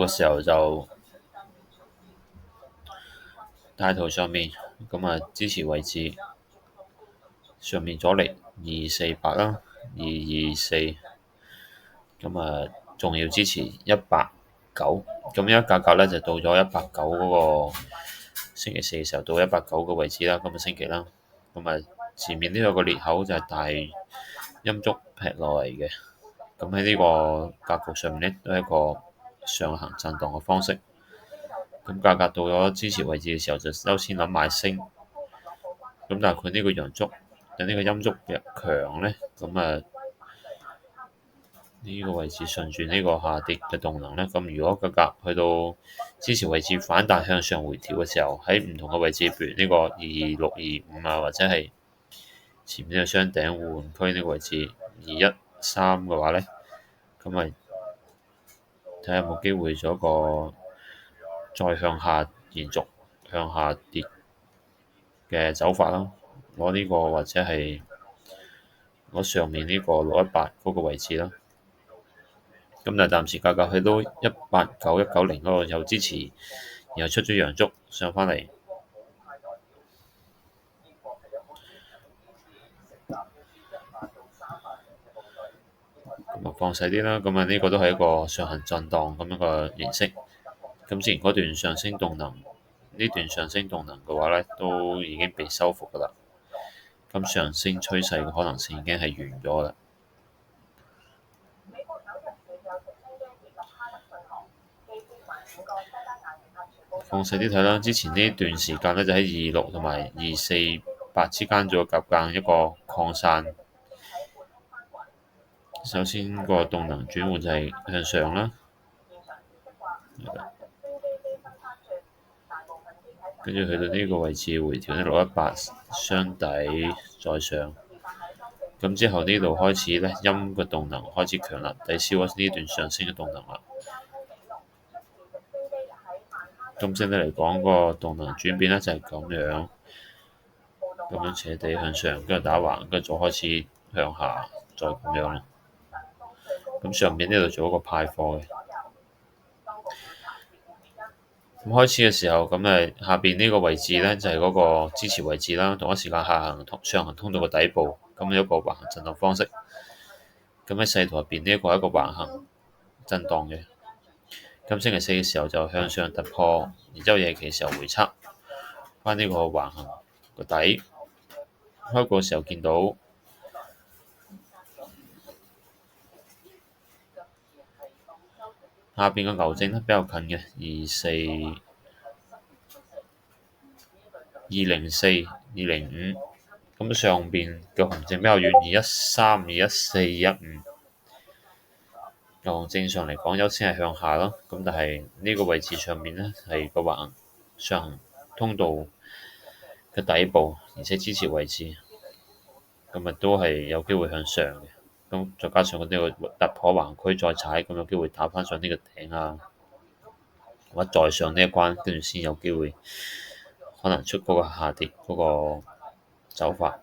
嘅時候就大圖上面支持位置上面阻力248啦，224，仲要支持189，咁而家價格咧就到咗189嗰個星期四嘅時候到189個位置啦，今個星期啦，前面呢有個裂口就係大陰燭劈落嚟嘅，咁喺呢個格局上面咧都係一個上行震盪嘅方式，咁價格到咗支持位置嘅時候就優先諗買升，但係佢呢個陽燭有呢個陰燭弱強咧，呢個位置順住呢個下跌嘅動能咧，咁如果價格去到支持位置反彈向上回調嘅時候，喺唔同嘅位置，譬如呢個2625啊，或者係前面嘅雙頂互換區呢個位置213嘅話咧，咁咪睇下有冇機會做一個再向下延續向下跌嘅走法啦。攞呢個或者係攞上面呢個618嗰個位置啦。但係暫時價格去到189、190嗰度有支持，然後出咗陽燭上返嚟，放細啲啦。呢個都係一個上行震盪咁樣嘅形式。之前嗰段上升動能，呢段上升動能嘅話咧，都已經被收復㗎啦。上升趨勢嘅可能性已經係完咗啦。放細啲睇啦，之前呢段時間咧就喺26同埋248之間做夾間一個擴散。首先個動能轉換就係向上啦，跟住去到呢個位置回調呢618雙底再上，之後呢度開始咧陰嘅動能開始強啦，抵消咗呢段上升嘅動能啦。整體嚟講，個動能轉變咧就係咁樣斜地向上，跟住打橫，跟住再開始向下，再咁樣啦。上面呢度做一個派貨嘅。開始嘅時候，下邊呢個位置咧就係嗰個支持位置啦，同一時間上行通道嘅底部，有一個橫行震盪方式。喺細圖入邊呢一個係一個橫行震盪嘅。星期四嘅時候就向上突破，然之後夜期嘅時候回測翻呢個橫行個底，開個時候見到下邊個牛證咧比較近嘅24205，上邊嘅紅證比較遠213、214、215。正常嚟講優先係向下咯，但係呢個位置上面咧係個橫上行通道嘅底部，而且支持位置，都係有機會向上嘅。再加上呢個突破橫區再踩，有機會打返上呢個頂啊，或者再上呢一關，跟住先有機會可能出嗰個下跌嗰個走法。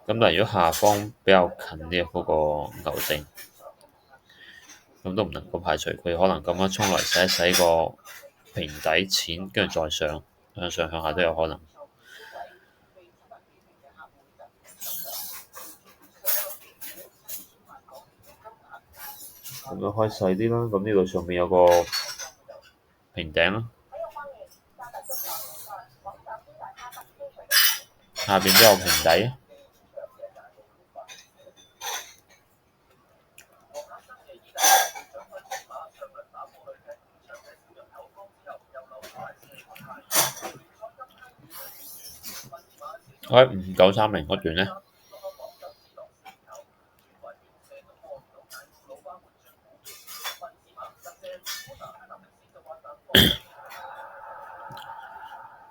但係如果下方比較近啲嗰個牛證，都唔能夠排除佢可能咁樣衝嚟洗一洗個平底錢，跟住再上向上向下都有可能。開細啲啦，呢度上面有個平頂啦，下邊都有平底。喺5930嗰段呢，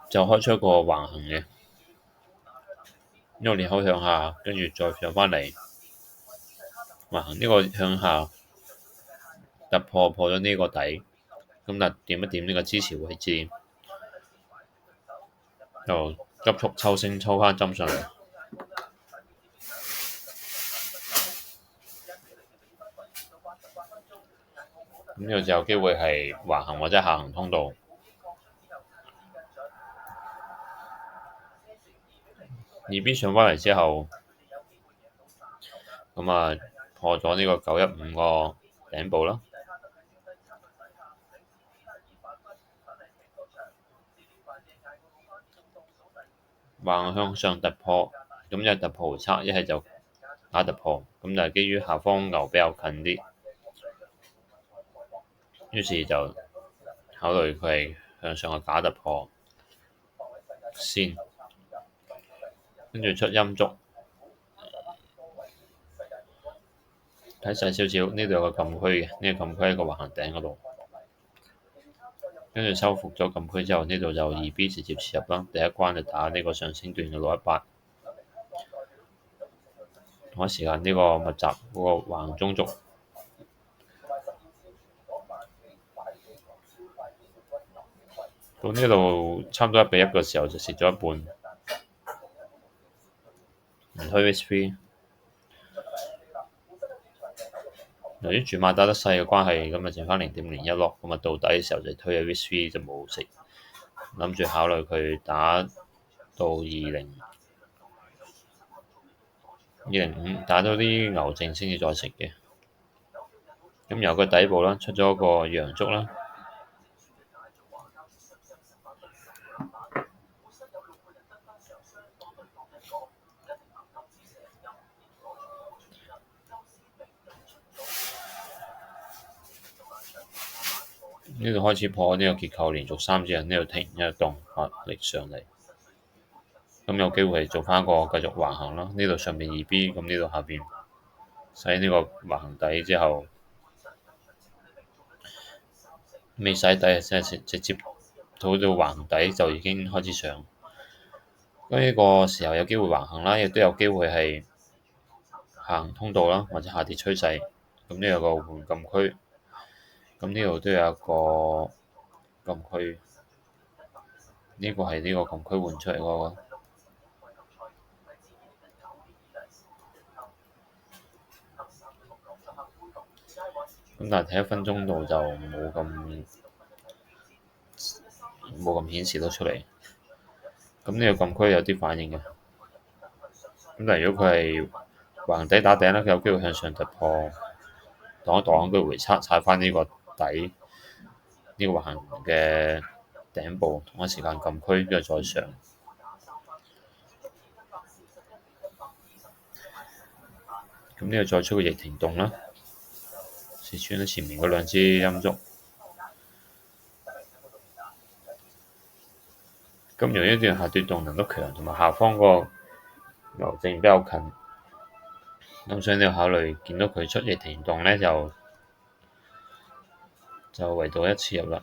就開出一個橫行嘅，呢個裂口向下，跟住再上返嚟橫行，呢個向下破咗呢個底，點一點呢個支持位置，就急速抽升抽返針上嚟。咁呢度就有機會係橫行或者下行通道。2B 上翻嚟之後，咁啊破咗呢個915個頂部啦，橫向上突破，咁一係突破回測，一係就假突破，咁就係基於下方牛比較近啲，於是就考慮佢係向上嘅假突破先，跟住出陰燭，睇細少少，呢度有個禁區嘅，呢個禁區喺個橫行頂嗰度，跟住收復咗禁區之後，呢度就2B 直接切入啦，第一關就打呢個上升段嘅618，同一時間呢個密集嗰個橫中軸。到呢度差唔多1:1嘅時候就蝕咗一半，唔推 VSP。由於注碼打得細嘅關係，咁啊剩翻0.01咯，咁啊到底嘅時候就推咗 VSP 就冇食，諗住考慮佢打到205，打到啲牛證先至再食嘅。咁由個底部啦，出咗個陽燭啦。呢度開始破呢個結構，連續3隻，呢度停一動壓力上嚟，咁有機會係做翻個繼續橫行啦。呢度上面2B，咁呢度下邊洗呢個橫行底之後，未洗底即係直接到到橫底就已經開始上。咁呢個時候有機會橫行啦，亦都有機會係下行通道啦，或者下跌趨勢。咁呢有個換禁區。咁呢度都有一個禁區，呢個係呢個禁區換出嚟嗰個。咁但係睇1分鐘度就冇咁顯示到出嚟。咁呢個禁區有啲反應嘅。咁但係如果佢係橫底打頂咧，佢有機會向上突破，擋一擋，跟住回測踩翻呢個底，呢個橫行嘅頂部，同一時間禁區跟住再上。咁呢個再出個逆停動啦，蝕穿咗前面嗰2支陰燭。咁由於呢段下跌動能都強，同埋下方個牛證比較近，咁所以你要考慮見到佢出逆停動咧，就圍到1次入啦。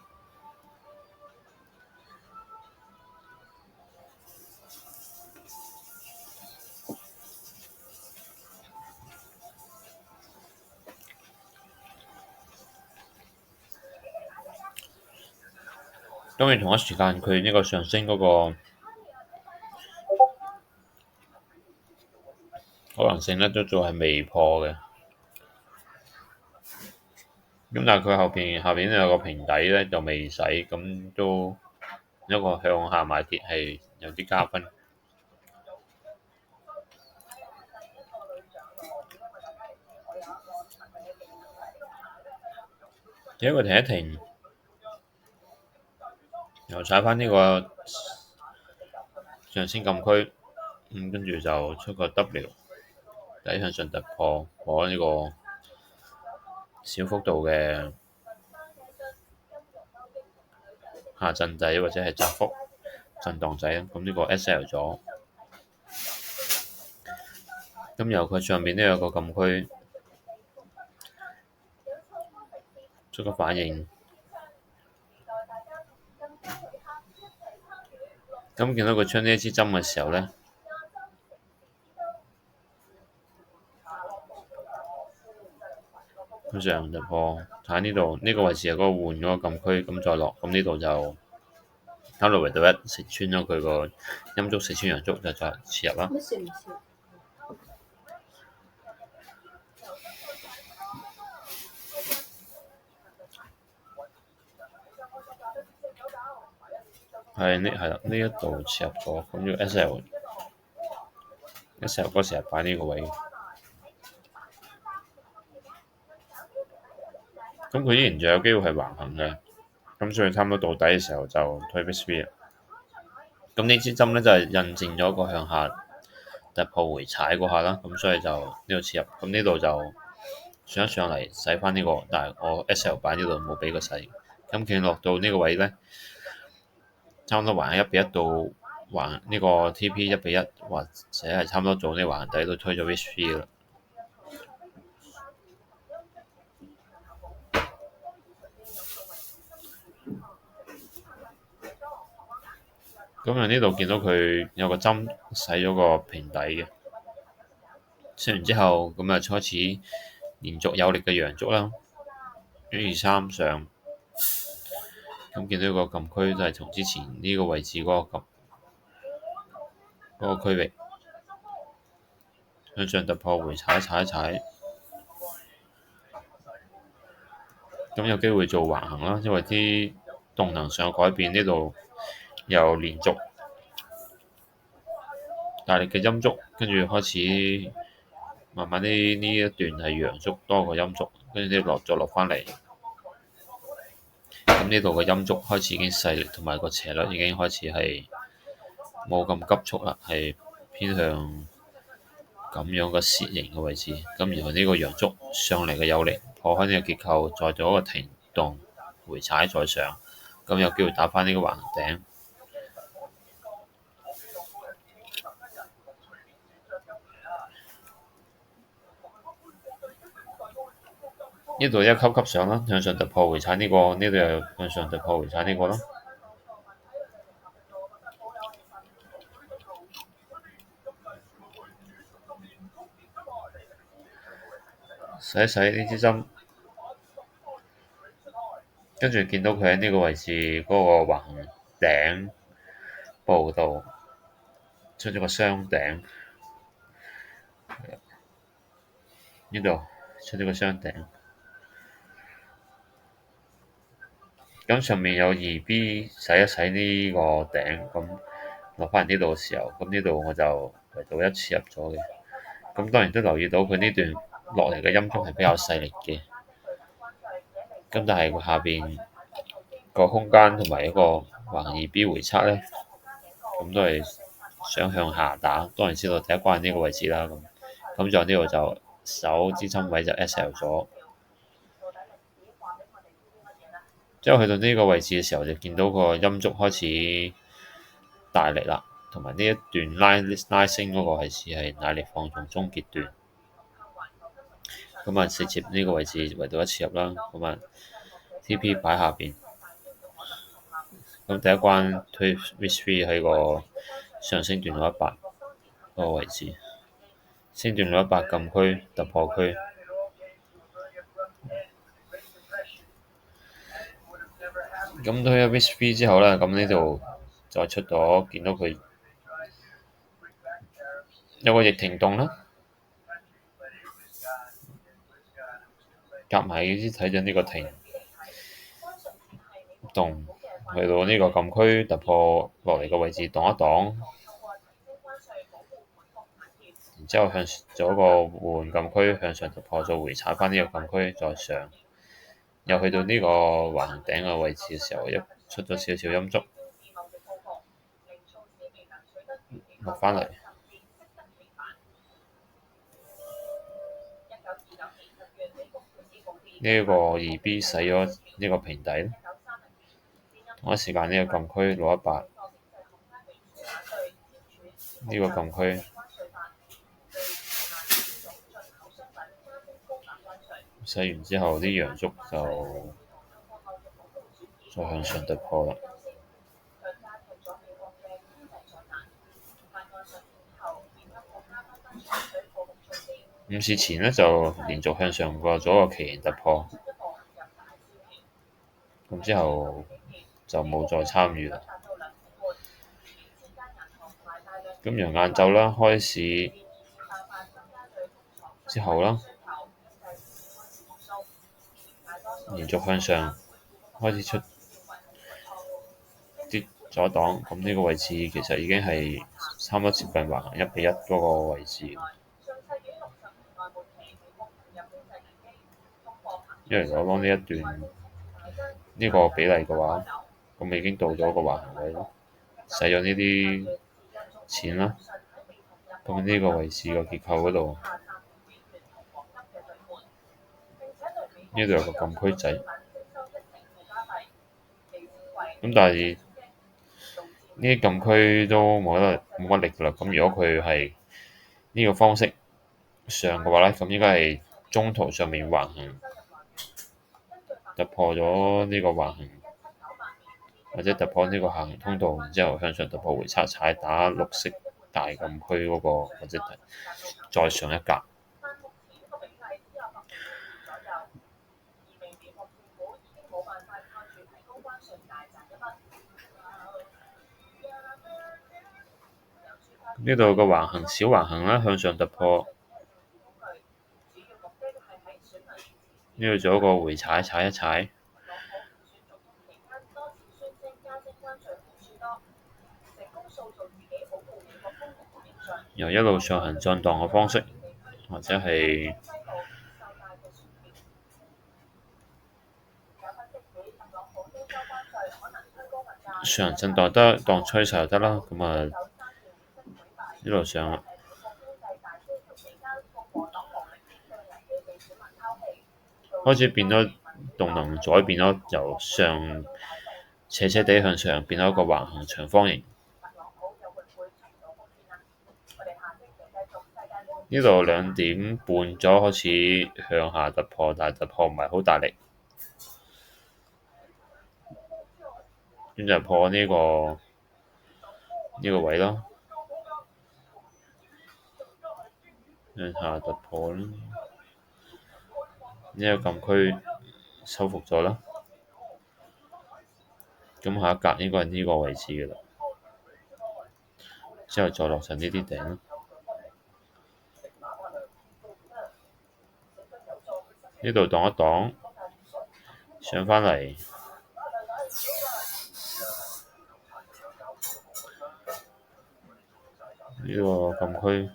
當然同一時間佢呢個上升嗰個可能性咧都仲係未破嘅。咁但係佢下邊有個平底咧就未洗，咁都一個向下買跌係有啲加分。第一個停一停，又踩翻呢個上升禁區，跟住就出個 W 底向上突破，攞呢個小幅度嘅下震仔或者係窄幅震盪仔，咁呢個 SL 咗。咁由佢上面都有個禁區出個反應，咁見到佢出呢一支針嘅時候咧，佢上突破喺呢度呢個位置有嗰個換嗰個禁區，咁再落，咁呢度就考慮圍到1食穿咗佢個陰燭，食穿陽燭就再切入啦。係啦，呢一度切入咗，咁要 SL 嗰時係擺呢個位，咁佢依然仲有機會係橫行嘅，咁所以差唔多到底嘅時候就推 VSV 啦。咁呢支針咧就係印證咗個向下突破回踩嗰下啦，咁所以就呢度切入，咁呢度就上一上嚟洗翻呢個，但係我 SL 版呢度冇俾佢洗，咁見落到呢個位咧，差唔多橫一比一到橫呢個 TP 1:1，或者係差唔多做呢橫底都推咗 VSV 啦。咁啊呢度見到佢有個針洗咗個平底嘅，洗完之後咁啊開始連續有力嘅陽燭啦，一二三上，咁見到個禁區都係同之前呢個位置嗰個區域向上突破回踩踩一踩，咁有機會做橫行啦，因為啲動能上有改變，呢度又連續大力嘅陰燭，跟住開始慢慢呢一段係陽燭多過陰燭，跟住啲落翻嚟。咁呢度嘅陰燭開始已經勢力同埋個斜率已經開始係冇咁急速啦，係偏向咁樣嘅楔形嘅位置。咁然後呢個陽燭上嚟嘅有力破開呢個結構，再做一個停動回踩再上，咁有機會打翻呢個橫頂。呢度一級級上啦，向上突破回踩呢個，呢度又向上突破回踩呢個啦。洗一洗呢支針，跟住見到佢喺呢個位置嗰個橫頂部度出咗個雙頂，呢度出咗個雙頂。咁上面有2B 洗一洗呢個頂，咁落翻嚟呢度嘅時候，咁呢度我就圍到一切入咗嘅。咁當然都留意到佢呢段落嚟嘅陰燭係比較細力嘅，咁但係佢下邊個空間同埋一個橫 2B 回測咧，咁都係想向下打。當然知道第一關呢個位置啦，咁就呢度就手支撐位就 SL 咗。之後去到呢個位置嘅時候，就見到個陰燭開始大力啦，同埋呢一段拉升嗰個係似係大力放從終結段。咁啊，直接呢個位置圍到一切入啦。咁啊，TP 擺下邊。咁第一關推 VSV 喺個上升段618嗰個位置，升段618禁區突破區。咁推咗 VSV 之後咧，咁呢度再出咗，見到佢有個逆停動啦，夾埋啲睇緊呢個停動，去到呢個禁區突破落嚟嘅位置擋一擋，然之後向咗個換禁區向上突破，再回踩翻呢個禁區再上，又去到呢個橫頂嘅位置嘅時候，一出咗少少陰燭，落翻嚟。呢個2B 洗咗呢個平底，同一時間呢個禁區618，呢個禁區洗完之後，啲陽燭就再向上突破啦。午市前呢，就連續向上過咗個旗形突破，咁之後就冇再參與啦。咁由晏晝啦開始之後啦，連續向上開始出啲左擋，咁呢個位置其實已經係差唔多接近橫行1比1嗰個位置。因為如果當呢一段呢個比例嘅話，咁已經到咗個橫行位咯，使咗呢啲錢啦。咁呢個位置個結構嗰度，呢度有個禁區仔，咁但係呢啲禁區都冇乜力㗎啦。咁如果佢係呢個方式上嘅話咧，咁應該係中途上面橫行突破咗呢個橫行，或者突破呢個下行通道，然之後向上突破回踩踩打綠色大禁區嗰個，或者再上一格。呢度個橫行小橫行啦，向上突破，呢度做一個回踩踩一踩，由一路上行震盪嘅方式，或者係上行震盪得當趨勢就得啦。咁啊一路上開始變咗動能改變咗，由上斜斜地向上變咗一個橫行長方形。呢度2點半咗開始向下突破，但係突破唔係好大力，咁就破呢個位咯，向下突破啦，呢個禁區收復咗啦，咁下一格應該係呢個位置嘅啦，之後再落實呢啲頂啦。呢度擋一擋，上返嚟，呢個禁區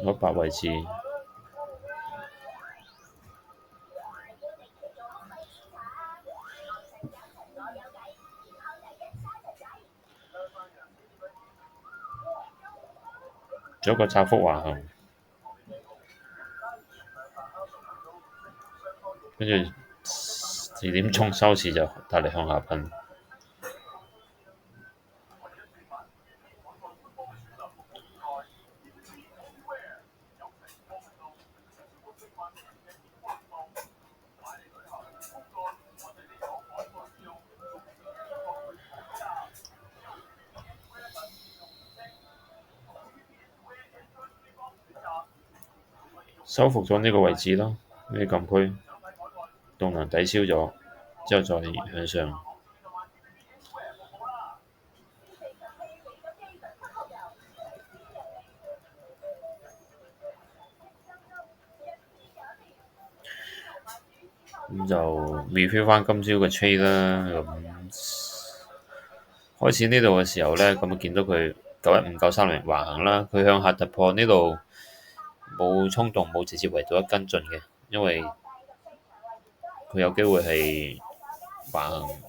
100位置，做一個窄幅橫行，跟住2點鐘收市就大力向下噴。收復咗呢個位置咯，呢啲禁區動能抵消咗，之後再向上。咁就 review 翻今朝嘅 trade 啦。咁開始呢度嘅時候咧，咁見到佢915、930橫行啦，佢向下突破呢度冇衝動，冇直接圍到一跟進嘅，因為佢有機會係橫行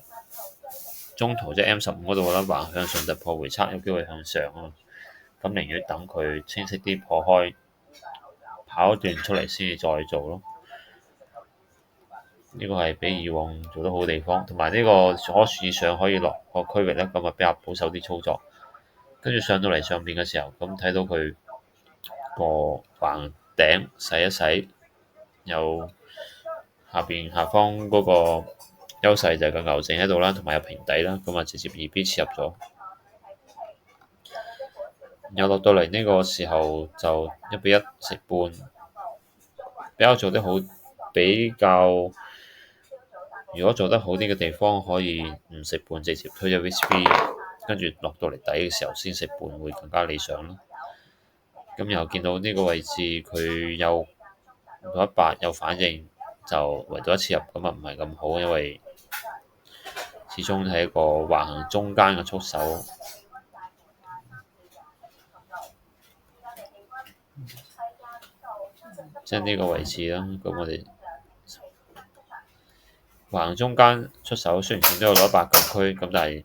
中途即係 M15嗰度啦，橫行向上突破回測，有機會向上啊。咁寧願等佢清晰啲破開，跑一段出嚟先至再做咯。呢個係比以往做得好嘅地方，同埋呢個可以上可以落個區域咧，咁啊比較保守啲操作。跟住上到嚟上邊嘅時候，咁睇到佢個橫頂洗一洗，有下方嗰個優勢就係個牛證喺度啦，同埋有平底啦，咁啊直接2B 切入咗。又落到嚟呢個時候就1比1食半，比較做得好，比較如果做得好啲嘅地方可以唔食半直接推咗 VCB，跟住落到嚟底嘅時候先食半會更加理想咯。咁又見到呢個位置佢有到100有反應，就圍到一次入，咁啊唔係咁好，因為始終係一個橫行中間嘅速手，即係呢個位置啦。咁我哋橫行中間出手，雖然見到有100禁區，咁但係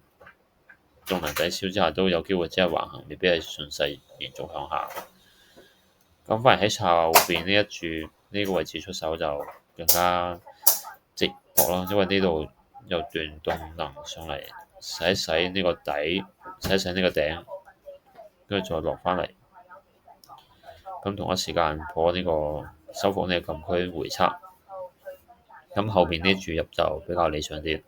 動能抵消之下都有機會只係橫行，未必係順勢連續向下。咁反而喺後邊呢一注呢個位置出手就更加直覺啦，因為呢度有段動能上嚟洗一洗呢個底，洗一洗呢個頂，跟住再落返嚟。咁同一時間破呢個收復呢個禁區回測。咁後邊呢注入就比較理想啲。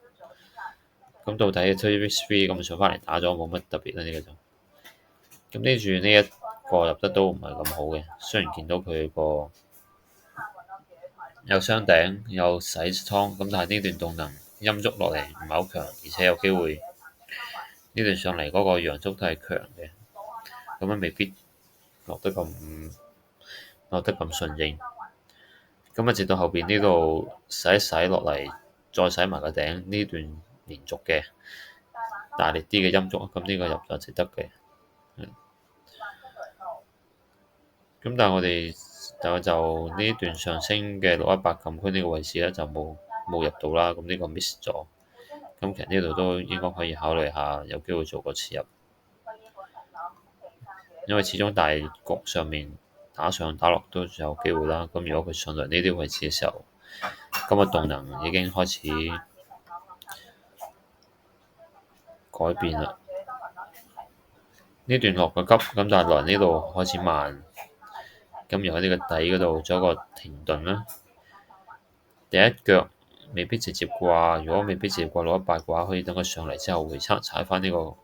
咁到底 3v3 咁上返嚟打咗冇乜特別啦，呢個就。咁呢注呢一個入得都唔係咁好嘅，雖然見到佢個有雙頂有洗倉，咁但係呢段動能陰燭落嚟唔係好強，而且有機會呢段上嚟嗰個陽燭都係強嘅，咁樣未必落得咁順應。咁啊，直到後邊呢度洗一洗落嚟，再洗埋個頂，呢段連續嘅大力啲嘅陰燭，咁呢個入就值得嘅。咁但係我哋就呢段上升嘅618禁區呢個位置咧，就冇入到啦。咁呢個 miss 咗。咁其實呢度都應該可以考慮下，有機會做個切入，因為始終大局上面打上打落都有機會啦。咁如果佢上嚟呢啲位置嘅時候，咁個動能已經開始改變啦。呢段落個急，咁但係來呢度開始慢。咁又喺呢個底嗰度做一個停頓啦。第一腳未必直接掛，如果未必直接掛618嘅話，可以等佢上嚟之後回測踩返呢個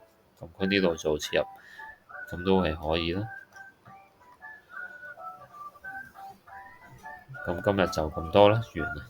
禁區呢度做切入，咁都係可以啦。咁今日就咁多啦，完啦。